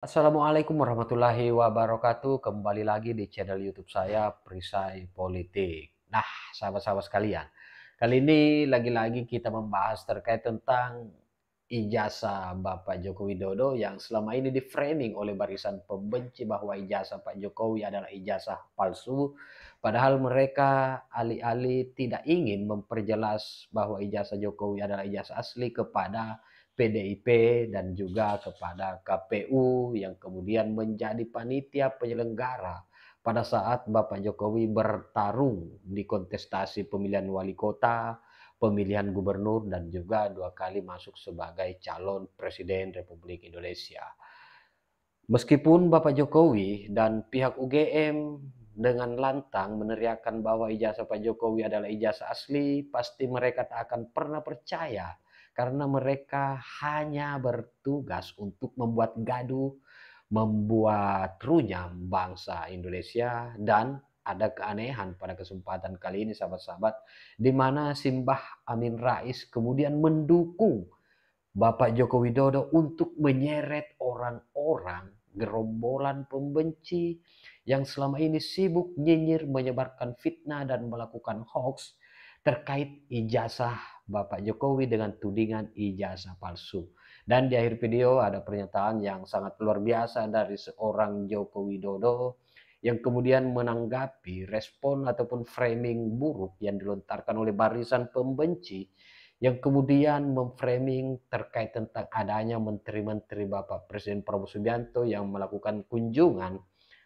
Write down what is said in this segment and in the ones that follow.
Assalamualaikum warahmatullahi wabarakatuh. Kembali lagi di channel YouTube saya, Perisai Politik. Nah, sahabat-sahabat sekalian, kali ini lagi-lagi kita membahas terkait tentang ijazah Bapak Joko Widodo yang selama ini di-framing oleh barisan pembenci bahwa ijazah Pak Jokowi adalah ijazah palsu. Padahal mereka alih-alih tidak ingin memperjelas bahwa ijazah Jokowi adalah ijazah asli kepada PDIP dan juga kepada KPU yang kemudian menjadi panitia penyelenggara pada saat Bapak Jokowi bertarung di kontestasi pemilihan wali kota, pemilihan gubernur, dan juga 2 kali masuk sebagai calon presiden Republik Indonesia. Meskipun Bapak Jokowi dan pihak UGM dengan lantang meneriakkan bahwa ijazah Pak Jokowi adalah ijazah asli, pasti mereka tak akan pernah percaya. Karena mereka hanya bertugas untuk membuat gaduh, membuat runyam bangsa Indonesia. Dan ada keanehan pada kesempatan kali ini sahabat-sahabat, di mana Simbah Amin Rais kemudian mendukung Bapak Joko Widodo untuk menyeret orang-orang gerombolan pembenci yang selama ini sibuk nyinyir, menyebarkan fitnah dan melakukan hoax terkait ijazah Bapak Jokowi dengan tudingan ijazah palsu. Dan di akhir video ada pernyataan yang sangat luar biasa dari seorang Joko Widodo yang kemudian menanggapi respon ataupun framing buruk yang dilontarkan oleh barisan pembenci yang kemudian memframing terkait tentang adanya menteri-menteri Bapak Presiden Prabowo Subianto yang melakukan kunjungan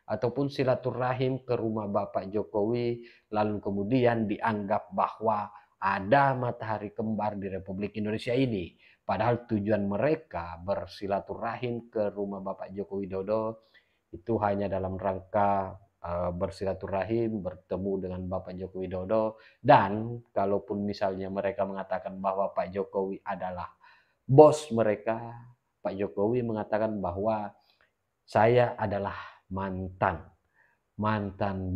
ataupun silaturahim ke rumah Bapak Jokowi, lalu kemudian dianggap bahwa ada matahari kembar di Republik Indonesia ini. Padahal tujuan mereka bersilaturahim ke rumah Bapak Joko Widodo itu hanya dalam rangka bersilaturahim, bertemu dengan Bapak Joko Widodo. Dan kalaupun misalnya mereka mengatakan bahwa Pak Jokowi adalah bos mereka, Pak Jokowi mengatakan bahwa saya adalah mantan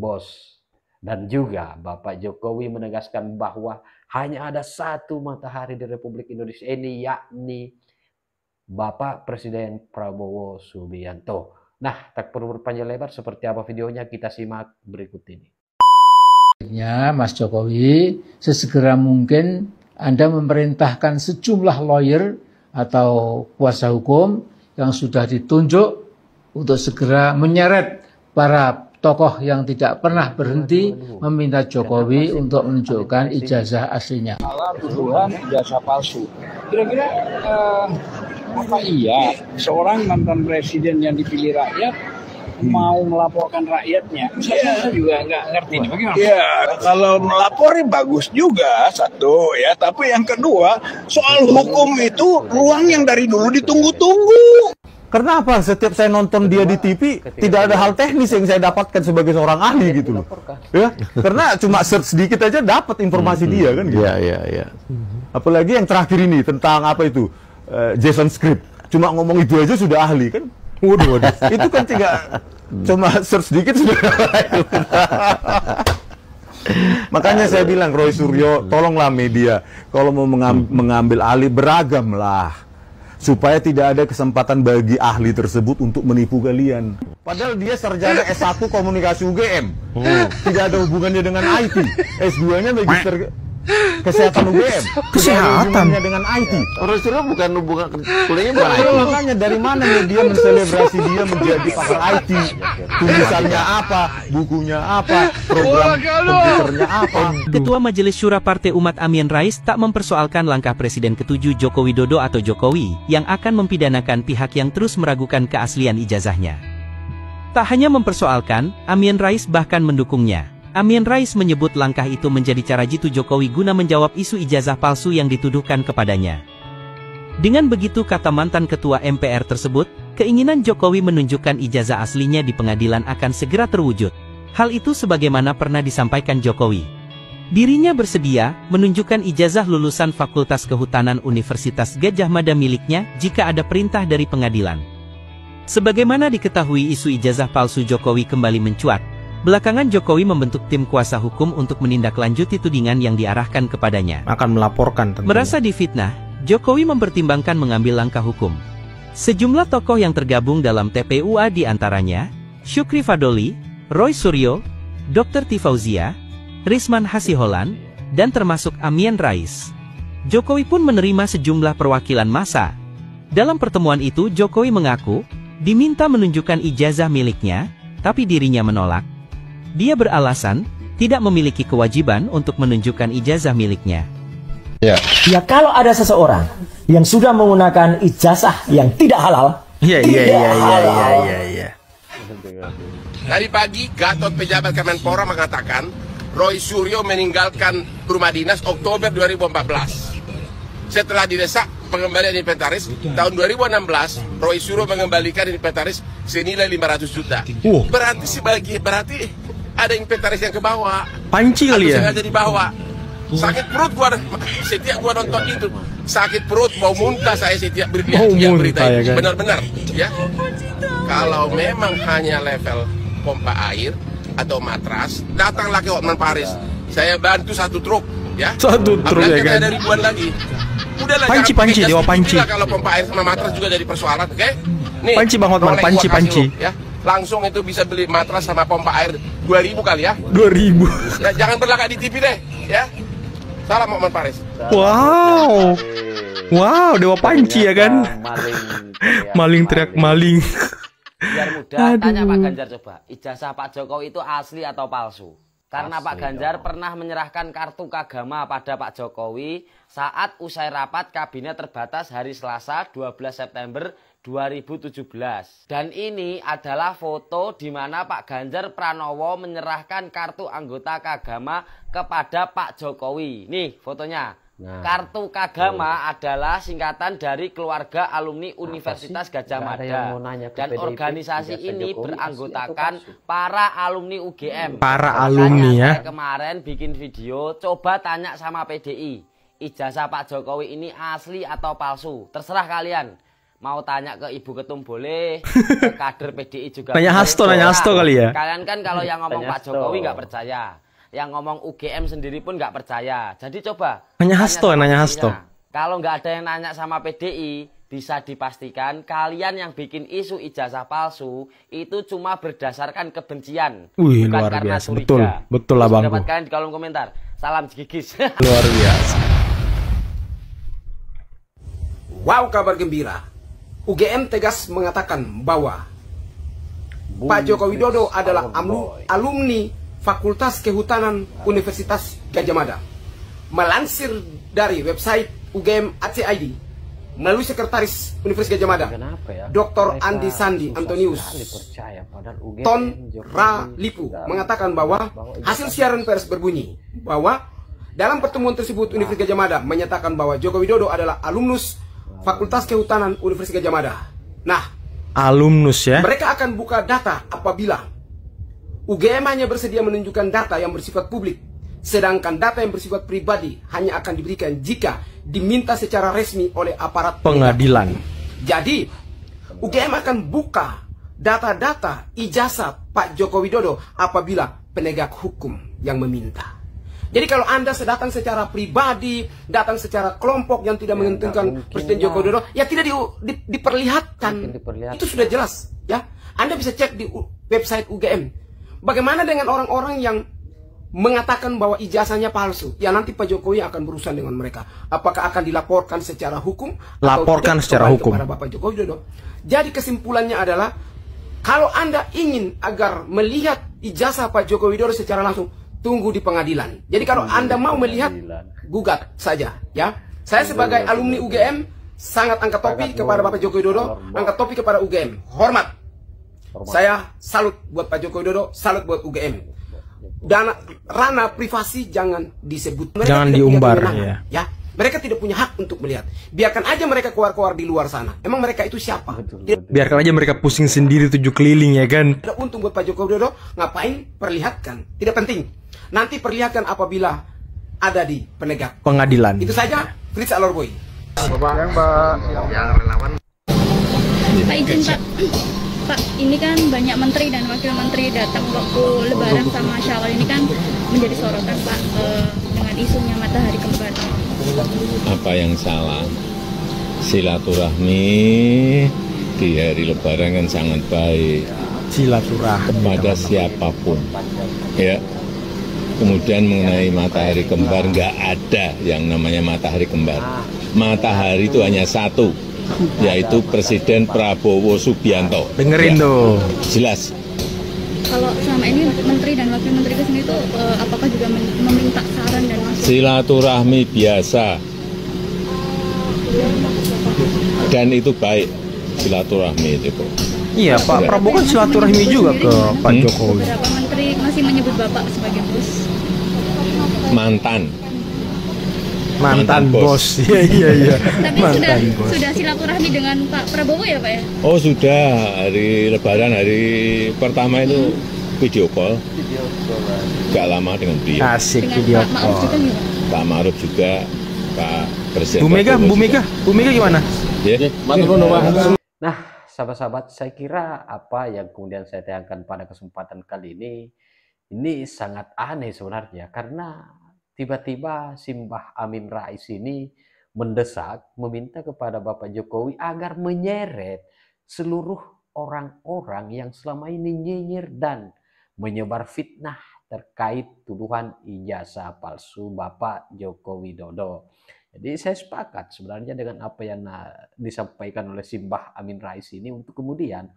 bos. Dan juga Bapak Jokowi menegaskan bahwa hanya ada satu matahari di Republik Indonesia ini, yakni Bapak Presiden Prabowo Subianto. Nah, tak perlu berpanjang lebar, seperti apa videonya kita simak berikut ini. Mas Jokowi, sesegera mungkin Anda memerintahkan sejumlah lawyer atau kuasa hukum yang sudah ditunjuk untuk segera menyeret para tokoh yang tidak pernah berhenti meminta Jokowi untuk menunjukkan ijazah aslinya. Salah tuduhan ijazah palsu. Kira-kira apa iya seorang mantan presiden yang dipilih rakyat mau melaporkan rakyatnya? Saya juga nggak ngerti nih bagaimana. Ya, kalau melapori bagus juga satu ya, tapi yang kedua soal hukum itu ruang yang dari dulu ditunggu-tunggu. Karena apa? Setiap saya nonton dia di TV, tidak ada hal teknis yang saya dapatkan sebagai seorang ahli gitu loh. Ya, karena cuma search sedikit aja dapat informasi dia kan gitu. Iya. Apalagi yang terakhir ini tentang apa itu? JSON script. Cuma ngomong itu aja sudah ahli kan? Waduh. Itu kan cuma search sedikit sudah. Makanya saya bilang Roy Suryo, tolonglah media kalau mau mengambil alih beragamlah. Supaya tidak ada kesempatan bagi ahli tersebut untuk menipu kalian. Padahal dia sarjana S1 komunikasi UGM. Tidak ada hubungannya dengan IT. S2-nya magister kesehatan UGM. Kesehatan dengan IT. Orang suruh bukan hubungan kuliahnya bukan IT. Makanya dari mana media menselebrasi dia menjadi pakar IT? Tulisannya apa? Bukunya apa? Program komputernya apa? Ketua Majelis Syura Partai Umat Amin Rais tak mempersoalkan langkah Presiden ke-7 Joko Widodo atau Jokowi yang akan mempidanakan pihak yang terus meragukan keaslian ijazahnya. Tak hanya mempersoalkan, Amin Rais bahkan mendukungnya. Amin Rais menyebut langkah itu menjadi cara jitu Jokowi guna menjawab isu ijazah palsu yang dituduhkan kepadanya. Dengan begitu, kata mantan ketua MPR tersebut, keinginan Jokowi menunjukkan ijazah aslinya di pengadilan akan segera terwujud. Hal itu sebagaimana pernah disampaikan Jokowi. Dirinya bersedia menunjukkan ijazah lulusan Fakultas Kehutanan Universitas Gadjah Mada miliknya jika ada perintah dari pengadilan. Sebagaimana diketahui, isu ijazah palsu Jokowi kembali mencuat. Belakangan Jokowi membentuk tim kuasa hukum untuk menindaklanjuti tudingan yang diarahkan kepadanya. Akan melaporkan tentunya. Merasa difitnah, Jokowi mempertimbangkan mengambil langkah hukum. Sejumlah tokoh yang tergabung dalam TPUA diantaranya, Syukri Fadoli, Roy Suryo, Dr. Tifauzia, Risman Hasiholan, dan termasuk Amien Rais. Jokowi pun menerima sejumlah perwakilan massa. Dalam pertemuan itu Jokowi mengaku, diminta menunjukkan ijazah miliknya, tapi dirinya menolak. Dia beralasan, tidak memiliki kewajiban untuk menunjukkan ijazah miliknya. Ya kalau ada seseorang yang sudah menggunakan ijazah yang tidak halal. Iya. Tadi pagi Gatot pejabat Kemenpora mengatakan Roy Suryo meninggalkan rumah dinas Oktober 2014. Setelah didesak pengembalian inventaris tahun 2016, Roy Suryo mengembalikan inventaris senilai 500 juta. Berarti ada inventaris yang ke bawah. Panci kali ya. Sengaja dibawa. Sakit perut gua setiap gua nonton itu. Sakit perut, mau muntah saya setiap berita ini. Benar-benar ya. Kalau memang hanya level pompa air atau matras, datanglah ke Hotman Paris. Saya bantu 1 truk ya. 1 truk ya kan. Ada ribuan lagi. Udahlah, panci Dewa Panci. Kalau pompa air sama matras juga jadi persoalan, oke? Nih, Panci Bang Hotman, panci. Ya. Langsung itu bisa beli matras sama pompa air 2.000 kali ya. 2.000. Ya, jangan berlagak di TV deh, ya. Salam Hotman Paris. Wow, Dewa Panci ya kan? Maling teriak maling. Biar mudah, tanya Pak Ganjar coba, ijazah Pak Jokowi itu asli atau palsu? Karena Pak Ganjar pernah menyerahkan kartu kagama pada Pak Jokowi saat usai rapat kabinet terbatas hari Selasa 12 September 2017. Dan ini adalah foto di mana Pak Ganjar Pranowo menyerahkan kartu anggota kagama kepada Pak Jokowi. Nih fotonya. Kartu kagama adalah singkatan dari keluarga alumni Universitas Gadjah Mada. Dan organisasi ini beranggotakan para alumni UGM. Para alumni ya. Saya kemarin bikin video, coba tanya sama PDI. Ijazah Pak Jokowi ini asli atau palsu? Terserah kalian. Mau tanya ke Ibu Ketum boleh, ke kader PDI juga. Nanya Hasto kali ya. Kalian kan kalau yang ngomong Pak Jokowi nggak percaya. Yang ngomong UGM sendiri pun nggak percaya. Jadi coba nanya Hasto. Kalau nggak ada yang nanya sama PDI, bisa dipastikan kalian yang bikin isu ijazah palsu itu cuma berdasarkan kebencian. Wih, bukan luar karena biasa. curiga. Betul lah Bang. Dapat kalian di kolom komentar. Salam Jigigis. Luar biasa. Wow, kabar gembira. UGM tegas mengatakan bahwa Pak Joko Widodo adalah alumni Fakultas Kehutanan Universitas Gadjah Mada. Melansir dari website UGM ACID melalui Sekretaris Universitas Gadjah Mada, Dr. Andi Sandi Antonius Ton Ralipu mengatakan bahwa hasil siaran pers berbunyi bahwa dalam pertemuan tersebut Universitas Gadjah Mada menyatakan bahwa Joko Widodo adalah alumnus Fakultas Kehutanan Universitas Gadjah Mada. Nah, alumnus ya. Mereka akan buka data apabila UGM hanya bersedia menunjukkan data yang bersifat publik, sedangkan data yang bersifat pribadi hanya akan diberikan jika diminta secara resmi oleh aparat pengadilan. Jadi, UGM akan buka data-data ijazah Pak Joko Widodo apabila penegak hukum yang meminta. Jadi kalau Anda datang secara pribadi, datang secara kelompok yang tidak menguntungkan Presiden Joko Widodo, ya tidak diperlihatkan. Itu sudah jelas, ya. Anda bisa cek di website UGM. Bagaimana dengan orang-orang yang mengatakan bahwa ijazahnya palsu? Ya nanti Pak Jokowi akan berurusan dengan mereka. Apakah akan dilaporkan secara hukum? Laporkan secara hukum kepada Bapak Joko Widodo. Jadi kesimpulannya adalah, kalau Anda ingin agar melihat ijazah Pak Joko Widodo secara langsung, tunggu di pengadilan. Jadi kalau Anda mau melihat, gugat saja, ya. Saya sebagai alumni UGM sangat angkat topi kepada Bapak Joko Widodo, angkat topi kepada UGM. Hormat. Saya salut buat Pak Joko Widodo, salut buat UGM. Dan ranah privasi jangan disebut. Jangan diumbar ya. Mereka tidak punya hak untuk melihat. Biarkan aja mereka keluar-keluar di luar sana. Emang mereka itu siapa? Biarkan aja mereka pusing sendiri 7 keliling ya kan. Tidak untung buat Pak Joko Widodo, ngapain perlihatkan? Tidak penting. Nanti perlihatkan apabila ada di penegak pengadilan. Itu saja. Fritz Alorboy. Yang relawan. Pak izin Pak. Pak, ini kan banyak menteri dan wakil menteri datang waktu Lebaran sama Syawal, ini kan menjadi sorotan Pak dengan isunya matahari kembar. Apa yang salah? Silaturahmi di hari Lebaran kan sangat baik. Silaturahmi kepada siapapun, ya. Kemudian mengenai matahari kembar, nggak ada yang namanya matahari kembar. Matahari itu hanya satu, yaitu Presiden Prabowo Subianto. Dengerin ya. tuh. Jelas. Kalau selama ini menteri dan wakil menteri ke sini itu apakah juga meminta saran dan masukan? Silaturahmi biasa. Dan itu baik, silaturahmi itu. Iya, Pak Prabowo kan silaturahmi juga ke Pak Jokowi. Beberapa menteri masih menyebut Bapak sebagai bos. Mantan bos. Iya. Tapi sudah silaturahmi dengan Pak Prabowo ya, Pak ya? Oh, sudah. Hari Lebaran, hari pertama itu video call. Gak lama dengan beliau. Asik video call. Pak Ma'ruf juga, Pak Presiden. Bu Mega gimana? Ya. Nah, sahabat-sahabat, saya kira apa yang kemudian saya tayangkan pada kesempatan kali ini sangat aneh sebenarnya, karena tiba-tiba Simbah Amin Rais ini mendesak, meminta kepada Bapak Jokowi agar menyeret seluruh orang-orang yang selama ini nyinyir dan menyebar fitnah terkait tuduhan ijazah palsu Bapak Joko Widodo. Jadi saya sepakat sebenarnya dengan apa yang disampaikan oleh Simbah Amin Rais ini untuk kemudian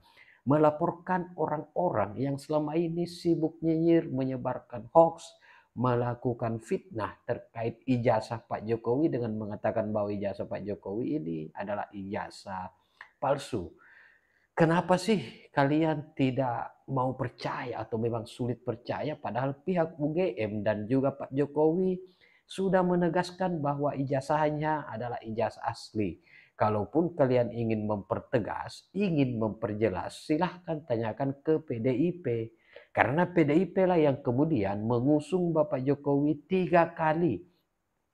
melaporkan orang-orang yang selama ini sibuk nyinyir, menyebarkan hoax, melakukan fitnah terkait ijazah Pak Jokowi dengan mengatakan bahwa ijazah Pak Jokowi ini adalah ijazah palsu. Kenapa sih kalian tidak mau percaya atau memang sulit percaya, padahal pihak UGM dan juga Pak Jokowi sudah menegaskan bahwa ijazahnya adalah ijazah asli. Kalaupun kalian ingin mempertegas, ingin memperjelas, silahkan tanyakan ke PDIP. Karena PDIP lah yang kemudian mengusung Bapak Jokowi 3 kali,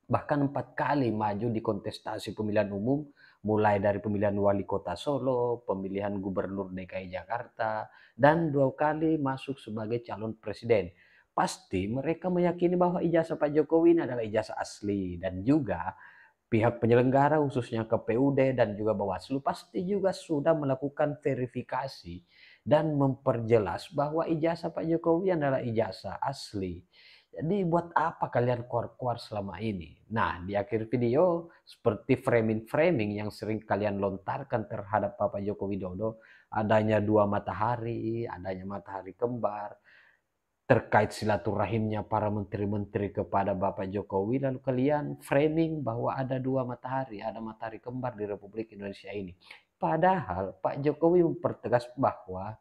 bahkan 4 kali maju di kontestasi pemilihan umum, mulai dari pemilihan wali kota Solo, pemilihan gubernur DKI Jakarta, dan 2 kali masuk sebagai calon presiden. Pasti mereka meyakini bahwa ijazah Pak Jokowi ini adalah ijazah asli, dan juga pihak penyelenggara khususnya KPUD dan juga Bawaslu pasti juga sudah melakukan verifikasi dan memperjelas bahwa ijazah Pak Jokowi adalah ijazah asli. Jadi buat apa kalian keluar-keluar selama ini? Nah, di akhir video seperti framing-framing yang sering kalian lontarkan terhadap Bapak Joko Widodo, adanya 2 matahari, adanya matahari kembar, terkait silaturahimnya para menteri-menteri kepada Bapak Jokowi, lalu kalian framing bahwa ada 2 matahari, ada matahari kembar di Republik Indonesia ini. Padahal Pak Jokowi mempertegas bahwa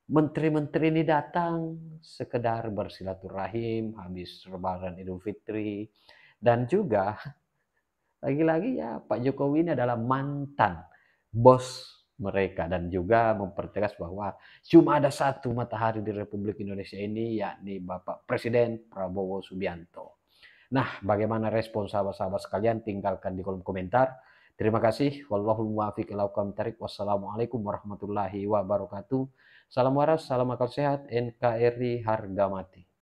menteri-menteri ini datang sekedar bersilaturahim habis Lebaran Idul Fitri, dan juga lagi-lagi ya Pak Jokowi ini adalah mantan bos mereka, dan juga mempertegas bahwa cuma ada 1 matahari di Republik Indonesia ini, yakni Bapak Presiden Prabowo Subianto. Nah, bagaimana respon sahabat-sahabat sekalian? Tinggalkan di kolom komentar. Terima kasih. Wallahul muwaffiq ila aqwamit thoriq. Wassalamualaikum warahmatullahi wabarakatuh. Salam waras, salam akal sehat, NKRI harga mati.